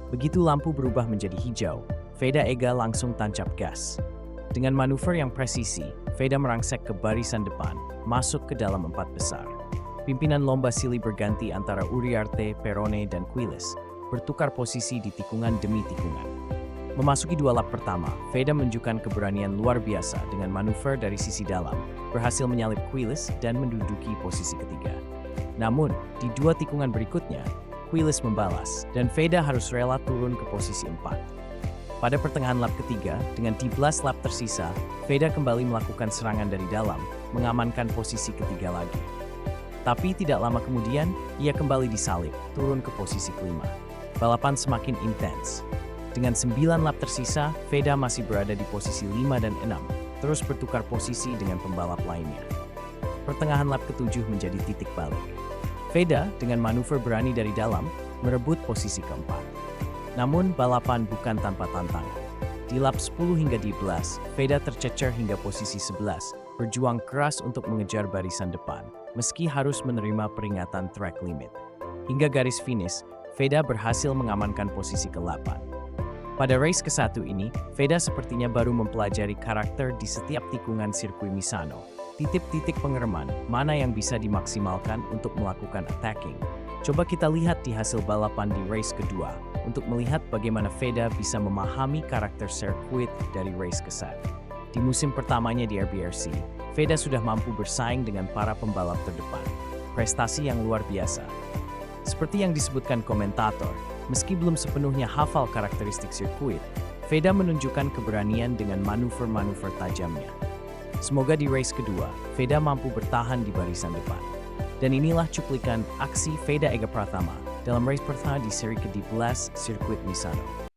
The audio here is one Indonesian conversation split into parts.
Begitu lampu berubah menjadi hijau, Veda Ega langsung tancap gas. Dengan manuver yang presisi, Veda merangsek ke barisan depan, masuk ke dalam empat besar. Pimpinan lomba silih berganti antara Uriarte, Perone, dan Quiles, bertukar posisi di tikungan demi tikungan. Memasuki dua lap pertama, Veda menunjukkan keberanian luar biasa dengan manuver dari sisi dalam, berhasil menyalip Quiles dan menduduki posisi ketiga. Namun, di dua tikungan berikutnya, Quiles membalas, dan Veda harus rela turun ke posisi 4. Pada pertengahan lap ketiga, dengan 13 lap tersisa, Veda kembali melakukan serangan dari dalam, mengamankan posisi ketiga lagi. Tapi tidak lama kemudian, ia kembali disalip, turun ke posisi kelima. Balapan semakin intens. Dengan 9 lap tersisa, Veda masih berada di posisi 5 dan 6, terus bertukar posisi dengan pembalap lainnya. Pertengahan lap ke-7 menjadi titik balik. Veda dengan manuver berani dari dalam merebut posisi keempat. Namun balapan bukan tanpa tantangan. Di lap 10 hingga 11, Veda tercecer hingga posisi 11, berjuang keras untuk mengejar barisan depan, meski harus menerima peringatan track limit. Hingga garis finish, Veda berhasil mengamankan posisi ke-8. Pada race ke-1 ini, Veda sepertinya baru mempelajari karakter di setiap tikungan sirkuit Misano. Titik-titik pengereman, mana yang bisa dimaksimalkan untuk melakukan attacking. Coba kita lihat di hasil balapan di race kedua, untuk melihat bagaimana Veda bisa memahami karakter sirkuit dari race ke-1. Di musim pertamanya di RBRC, Veda sudah mampu bersaing dengan para pembalap terdepan. Prestasi yang luar biasa. Seperti yang disebutkan komentator, meski belum sepenuhnya hafal karakteristik sirkuit, Veda menunjukkan keberanian dengan manuver-manuver tajamnya. Semoga di race kedua, Veda mampu bertahan di barisan depan. Dan inilah cuplikan aksi Veda Ega Pratama dalam race pertama di seri ke-12 sirkuit Misano.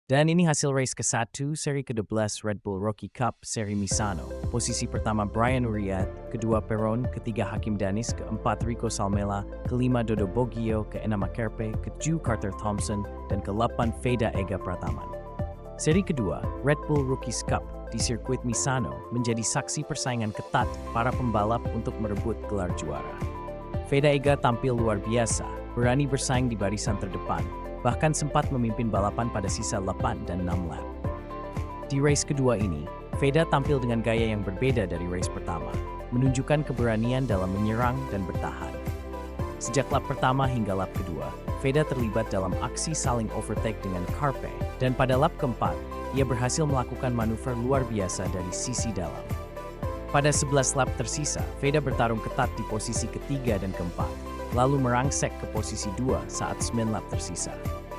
Dan ini hasil race ke-1 seri ke-12 Red Bull Rookie Cup seri Misano. Posisi pertama Brian Uriat, kedua Peron, ketiga Hakim Danis, keempat Rico Salmela, kelima Dodo Bogio, keenam Akerpe, ketujuh Carter Thompson, dan ke-8 Veda Ega Prataman. Seri kedua Red Bull Rookies Cup di sirkuit Misano menjadi saksi persaingan ketat para pembalap untuk merebut gelar juara. Veda Ega tampil luar biasa, berani bersaing di barisan terdepan, bahkan sempat memimpin balapan pada sisa 8 dan 6 lap. Di race kedua ini, Veda tampil dengan gaya yang berbeda dari race pertama, menunjukkan keberanian dalam menyerang dan bertahan. Sejak lap pertama hingga lap kedua, Veda terlibat dalam aksi saling overtake dengan Carpe, dan pada lap keempat, ia berhasil melakukan manuver luar biasa dari sisi dalam. Pada 11 lap tersisa, Veda bertarung ketat di posisi ketiga dan keempat, lalu merangsek ke posisi 2 saat 9 lap tersisa.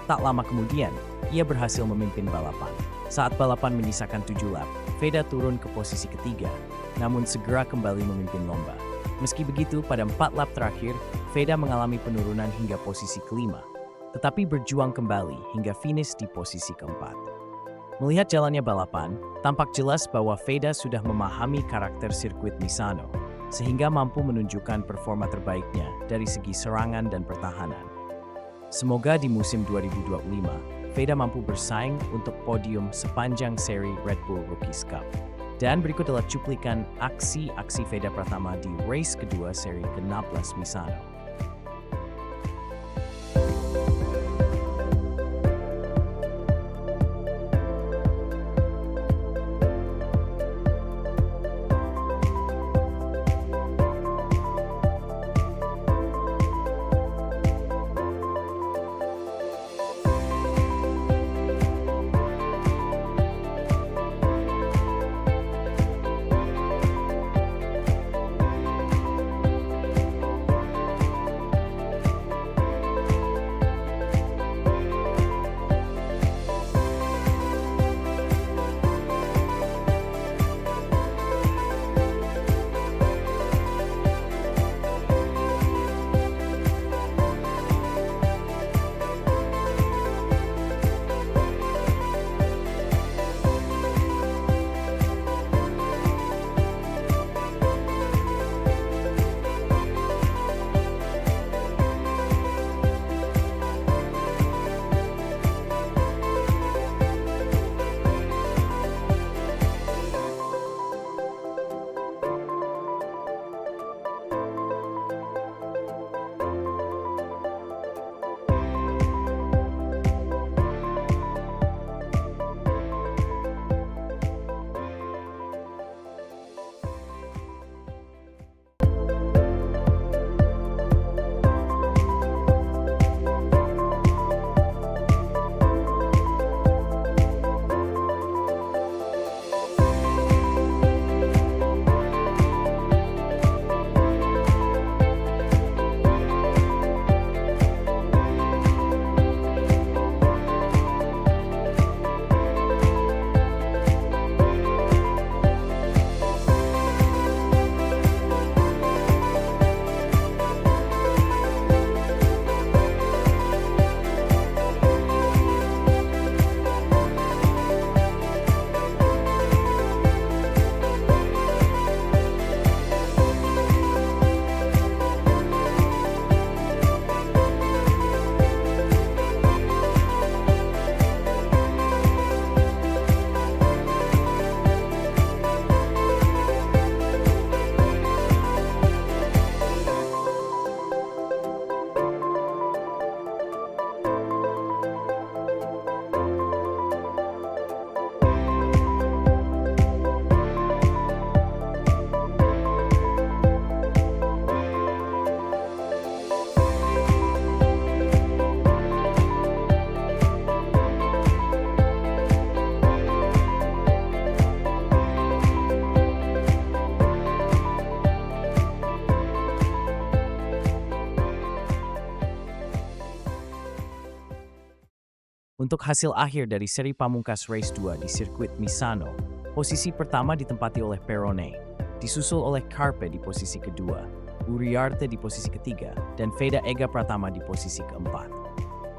Tak lama kemudian, ia berhasil memimpin balapan. Saat balapan menyisakan 7 lap, Veda turun ke posisi ketiga, namun segera kembali memimpin lomba. Meski begitu, pada 4 lap terakhir, Veda mengalami penurunan hingga posisi kelima, tetapi berjuang kembali hingga finish di posisi keempat. Melihat jalannya balapan, tampak jelas bahwa Veda sudah memahami karakter sirkuit Misano, sehingga mampu menunjukkan performa terbaiknya dari segi serangan dan pertahanan. Semoga di musim 2025, Veda mampu bersaing untuk podium sepanjang seri Red Bull Rookies Cup. Dan berikut adalah cuplikan aksi-aksi Veda Pratama di race kedua seri ke-16 Misano. Untuk hasil akhir dari seri pamungkas race 2 di sirkuit Misano, posisi pertama ditempati oleh Perone, disusul oleh Carpe di posisi kedua, Uriarte di posisi ketiga, dan Veda Ega Pratama di posisi keempat.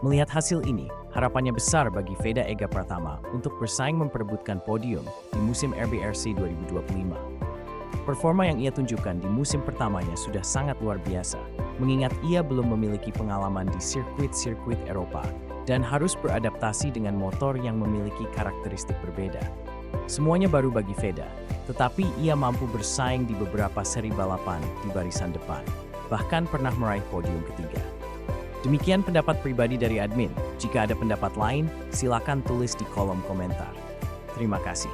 Melihat hasil ini, Harapannya besar bagi Veda Ega Pratama untuk bersaing memperebutkan podium di musim RBRC 2025. Performa yang ia tunjukkan di musim pertamanya sudah sangat luar biasa, mengingat ia belum memiliki pengalaman di sirkuit-sirkuit Eropa dan harus beradaptasi dengan motor yang memiliki karakteristik berbeda. Semuanya baru bagi Veda, tetapi ia mampu bersaing di beberapa seri balapan di barisan depan, bahkan pernah meraih podium ketiga. Demikian pendapat pribadi dari admin. Jika ada pendapat lain, silakan tulis di kolom komentar. Terima kasih.